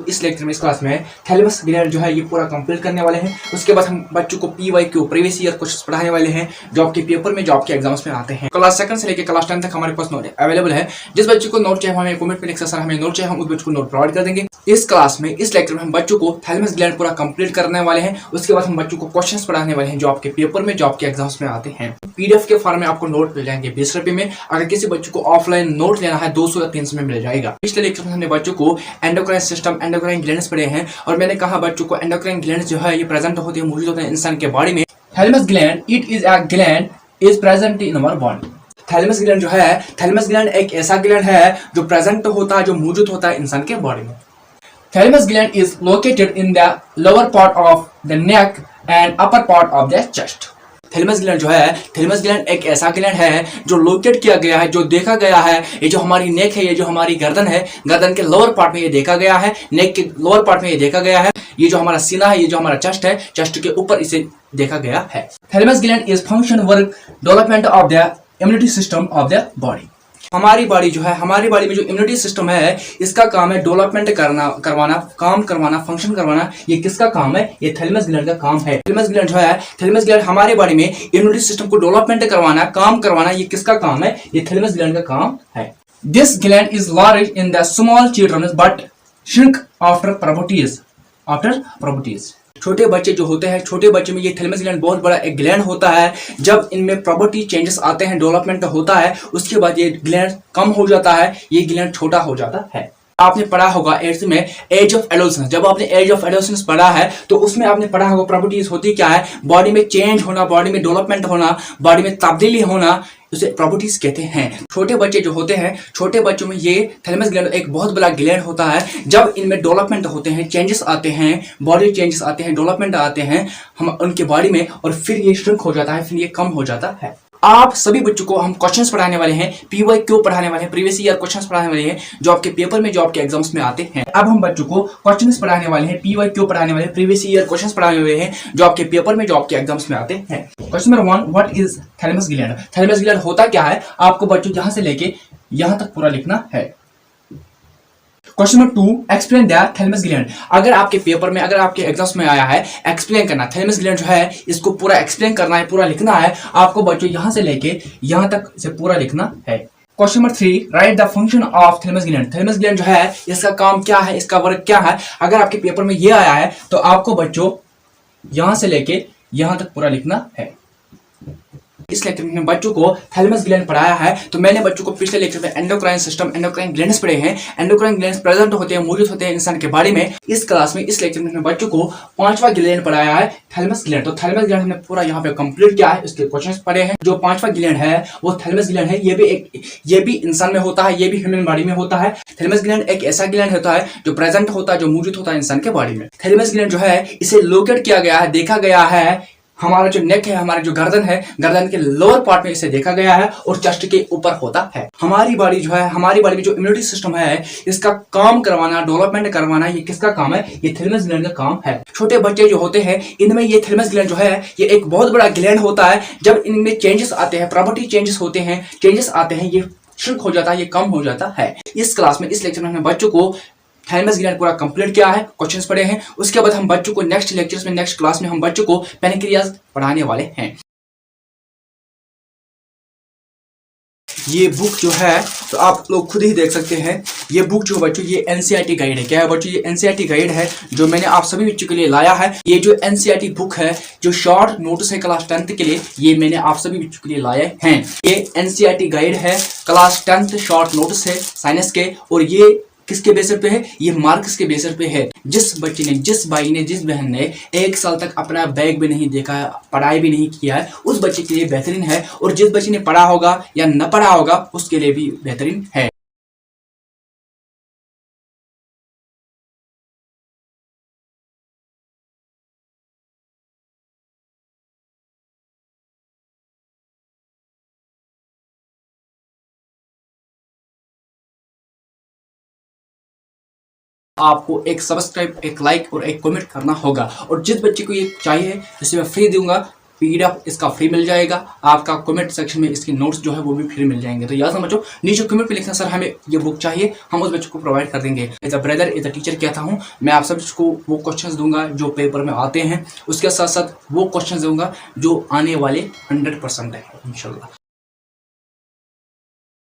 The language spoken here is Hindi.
इस लेक्चर में इस क्लास में थैलेमस ग्लैंड जो है ये पूरा कंप्लीट करने वाले हैं। उसके बाद हम बच्चों को PYQ प्रीवियस ईयर क्वेश्चंस पढ़ाने वाले हैं जो आपके पेपर में, जो आपके एग्जाम्स में आते हैं। क्लास 2 से लेकर क्लास 10 तक हमारे पास नोट अवेलेबल है। जिस बच्चे को नोट चाहिए हमें कमेंट में लिख सकते हैं, हमें नोट चाहिए, हम उस बच्चे को नोट प्रोवाइड कर देंगे। इस क्लास में, इस लेक्चर में हम बच्चों को थैलेमस ग्लैंड पूरा कंप्लीट करने वाले हैं। उसके बाद हम बच्चों को क्वेश्चंस पढ़ाने वाले हैं जो आपके पेपर में, जो आपके एग्जाम्स में आते हैं। PDF के फॉर्म में आपको नोट मिल जाएंगे 20 रुपए में। अगर किसी बच्चे को ऑफलाइन नोट लेना है 200 या 300 में मिल जाएगा। पिछले लेक्चर में हमने बच्चों को एंडोक्राइन सिस्टम, एंडोक्राइन ग्लैंड्स पढ़े हैं और मैंने कहा बच्चों को एंडोक्राइन ग्लैंड्स जो है ये प्रेजेंट होते हैं, मौजूद होते हैं इंसान के बॉडी में। Thalamus gland, it is a gland is present in our body. Thalamus gland जो है, थैलेमस ग्लैंड एक ऐसा ग्लैंड है जो प्रेजेंट होता है, जो मौजूद होता है इंसान के बॉडी में। Thalamus gland is located in the lower part of the neck and upper part of the chest. Thalamus gland जो है, थैलेमस ग्लैंड एक ऐसा ग्लैंड है जो लोकेट किया गया है, जो देखा गया है। ये जो हमारी नेक है, ये जो हमारी गर्दन है, गर्दन के लोअर पार्ट में ये देखा गया है, नेक के लोअर पार्ट में ये देखा गया है। ये जो हमारा सीना है, ये जो हमारा चेस्ट है, चेस्ट के ऊपर इसे देखा गया है। Thalamus gland is function work development of the immunity system of the body. हमारी बॉडी जो है, हमारी बॉडी में जो इम्यूनिटी सिस्टम है, इसका काम है डेवलपमेंट करवाना, काम करवाना, फंक्शन करवाना। ये किसका काम है? ये थैलेमस ग्लैंड का काम है। थैलेमस ग्लैंड जो है, थैलेमस ग्लैंड हमारे बॉडी में इम्यूनिटी सिस्टम को डेवलपमेंट करवाना, काम करवाना, ये किसका काम है? ये थैलेमस ग्लैंड का काम है। This gland is large in the small children but shrink after puberty. छोटे बच्चे जो होते हैं, छोटे बच्चे में ये थैलेमस ग्लैंड बहुत बड़ा एक ग्लैंड होता है। जब इनमें प्यूबर्टी चेंजेस आते हैं, डेवलपमेंट होता है, उसके बाद ये ग्लैंड कम हो जाता है, ये ग्लैंड छोटा हो जाता है। आपने पढ़ा होगा 8th में एज ऑफ एडोलसेंस। जब आपने एज ऑफ एडोलसेंस पढ़ा है तो उसमें आपने पढ़ा होगा प्रॉपर्टीज होती क्या है, बॉडी में चेंज होना, बॉडी में डेवलपमेंट होना, बॉडी में तब्दीली होना, उसे प्रॉपर्टीज कहते हैं। छोटे बच्चे जो होते हैं, छोटे बच्चों में ये थैलेमस ग्लैंड एक बहुत बड़ा ग्लैंड होता है। जब इनमें डेवलपमेंट होते हैं, चेंजेस आते हैं, बॉडी चेंजेस आते हैं, डेवलपमेंट आते हैं हम उनके बॉडी में, और फिर ये श्रिंक हो जाता है, फिर ये कम हो जाता है। आप सभी बच्चों को हम क्वेश्चंस पढ़ाने वाले हैं, PYQ पढ़ाने वाले हैं, प्रीवियस ईयर क्वेश्चंस पढ़ाने वाले हैं जो आपके पेपर में, जो आपके एग्जाम्स में आते हैं। अब हम बच्चों को क्वेश्चंस पढ़ाने वाले हैं, PYQ पढ़ाने वाले हैं, प्रीवियस ईयर क्वेश्चंस पढ़ाने वाले हैं जो आपके पेपर में, जो आपके एग्जाम्स में आते हैं। Question number 1, what is thalamus gland? Thalamus gland होता क्या है? आपको बच्चों यहां से लेके यहां तक पूरा लिखना है। Question number 2, explain the thalamus gland. अगर आपके पेपर में, अगर आपके एग्जाम्स में आया है एक्सप्लेन करना, थैलेमस ग्लैंड जो है इसको पूरा एक्सप्लेन करना है, पूरा लिखना है। आपको बच्चों यहां से लेके यहां तक इसे पूरा लिखना है। Question number 3, right the function of thalamus gland. Thalamus gland जो है इसका काम क्या है, इसका वर्क क्या है? अगर आपके पेपर में ये आया है तो आपको बच्चों यहां से लेके यहां तक पूरा लिखना है। इस लेक्चर में बच्चों को थैलेमस ग्लैंड पढ़ाया है। तो मैंने बच्चों को पिछले लेक्चर में एंडोक्राइन सिस्टम, एंडोक्राइन ग्लैंड्स पढ़े हैं। एंडोक्राइन ग्लैंड्स प्रेजेंट होते हैं, मौजूद होते हैं इंसान के बॉडी में। इस क्लास में, इस लेक्चर में बच्चों को 5वां ग्लैंड पढ़ाया है, थैलेमस ग्लैंड। तो थैलेमस ग्लैंड हमने पूरा यहाँ पे कंप्लीट किया है, उसके क्वेश्चंस पढ़े हैं। जो 5वां ग्लैंड है वो थैलेमस ग्लैंड है। ये भी इंसान में होता है, ये भी ह्यूमन बॉडी में होता है। थैलेमस ग्लैंड एक ऐसा ग्लैंड होता है जो प्रेजेंट होता है, जो मौजूद होता है इंसान के बॉडी में। थैलेमस ग्लैंड जो है इसे लोकेट किया गया है, देखा गया है। हमारा जो नेक है, हमारा जो गर्दन है, गर्दन के लोअर पार्ट में इसे देखा गया है और चेस्ट के ऊपर होता है। हमारी बॉडी जो है, हमारी बॉडी में जो इम्यूनिटी सिस्टम है, इसका काम करवाना, डेवलपमेंट करवाना, ये किसका काम है? ये थैलेमस ग्लैंड का काम है। छोटे बच्चे जो होते हैं इनमें ये थैलेमस ग्लैंड जो है ये एक बहुत बड़ा ग्लैंड होता है। जब इनमें चेंजेस आते हैं, प्रॉपर्टी चेंजेस होते हैं, चेंजेस आते हैं, ये श्रिंक हो जाता है, ये कम हो जाता है। इस क्लास में, इस लेक्चर में हमने बच्चों को थैलेमस ग्लैंड पूरा कंप्लीट किया है, क्वेश्चंस पढ़े हैं। उसके बाद हम बच्चों को नेक्स्ट लेक्चर्स में, नेक्स्ट क्लास में हम बच्चों को पैनक्रियाज पढ़ाने वाले हैं। ये बुक जो है तो आप लोग खुद ही देख सकते हैं। ये बुक जो बच्चों, ये NCERT गाइड है। क्या है बच्चों? ये NCERT गाइड है जो मैंने आप सभी बच्चों के लिए लाया है। ये जो NCERT बुक है, जो शॉर्ट नोट्स है क्लास 10th के लिए, ये मैंने आप सभी बच्चों के लिए लाए हैं। ये NCERT गाइड है, क्लास 10th शॉर्ट नोट्स है साइंस के। और ये किसके बेसर पे है? ये मार्क्स के बेसर पे है। जिस बच्चे ने, जिस भाई ने, जिस बहन ने 1 साल तक अपना बैग भी नहीं देखा है, पढ़ाई भी नहीं किया है, उस बच्चे के लिए बेहतरीन है। और जिस बच्चे ने पढ़ा होगा या न पढ़ा होगा उसके लिए भी बेहतरीन है। आपको एक सब्सक्राइब, एक लाइक और एक कमेंट करना होगा। और जिस बच्चे को ये चाहिए जिसे मैं फ्री दूंगा, PDF इसका फ्री मिल जाएगा। आपका कमेंट सेक्शन में इसके नोट्स जो है वो भी फ्री मिल जाएंगे। तो याद समझो, बच्चों नीचे कमेंट पे लिखना सर हमें ये बुक चाहिए, हम उस बच्चों को प्रोवाइड कर देंगे। As a brother as a teacher कहता हूँ, मैं आप सबको वो क्वेश्चंस दूंगा जो पेपर में आते हैं, उसके साथ साथ वो क्वेश्चंस दूंगा जो आने वाले 100% है इंशाल्लाह।